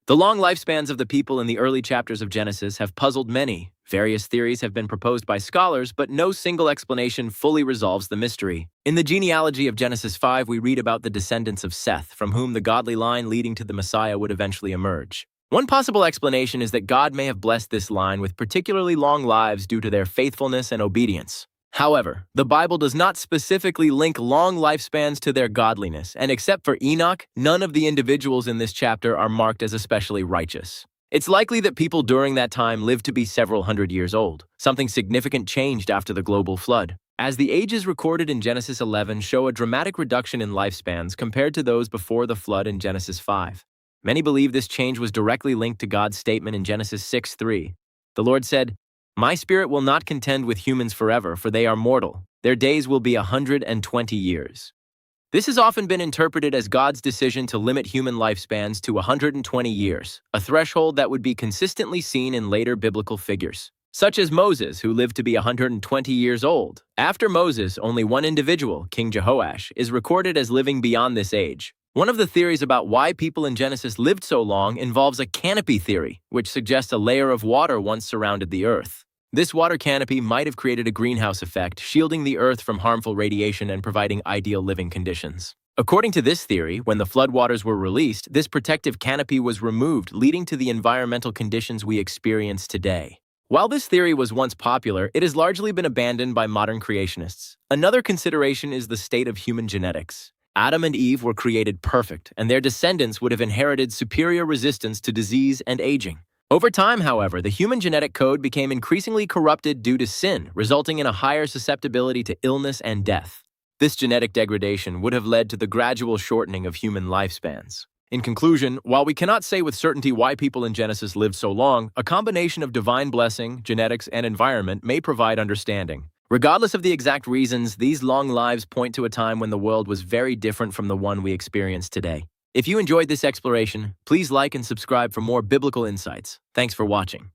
The long lifespans of the people in the early chapters of Genesis have puzzled many. Various theories have been proposed by scholars, but no single explanation fully resolves the mystery. In the genealogy of Genesis 5, we read about the descendants of Seth, from whom the godly line leading to the Messiah would eventually emerge. One possible explanation is that God may have blessed this line with particularly long lives due to their faithfulness and obedience. However, the Bible does not specifically link long lifespans to their godliness, and except for Enoch, none of the individuals in this chapter are marked as especially righteous. It's likely that people during that time lived to be several hundred years old. Something significant changed after the global flood, as the ages recorded in Genesis 11 show a dramatic reduction in lifespans compared to those before the flood in Genesis 5. Many believe this change was directly linked to God's statement in Genesis 6:3. The Lord said, "My spirit will not contend with humans forever, for they are mortal. Their days will be 120 years." This has often been interpreted as God's decision to limit human lifespans to 120 years, a threshold that would be consistently seen in later biblical figures, such as Moses, who lived to be 120 years old. After Moses, only one individual, King Jehoash, is recorded as living beyond this age. One of the theories about why people in Genesis lived so long involves a canopy theory, which suggests a layer of water once surrounded the earth. This water canopy might have created a greenhouse effect, shielding the earth from harmful radiation and providing ideal living conditions. According to this theory, when the floodwaters were released, this protective canopy was removed, leading to the environmental conditions we experience today. While this theory was once popular, it has largely been abandoned by modern creationists. Another consideration is the state of human genetics. Adam and Eve were created perfect, and their descendants would have inherited superior resistance to disease and aging. Over time, however, the human genetic code became increasingly corrupted due to sin, resulting in a higher susceptibility to illness and death. This genetic degradation would have led to the gradual shortening of human lifespans. In conclusion, while we cannot say with certainty why people in Genesis lived so long, a combination of divine blessing, genetics, and environment may provide understanding. Regardless of the exact reasons, these long lives point to a time when the world was very different from the one we experience today. If you enjoyed this exploration, please like and subscribe for more biblical insights. Thanks for watching.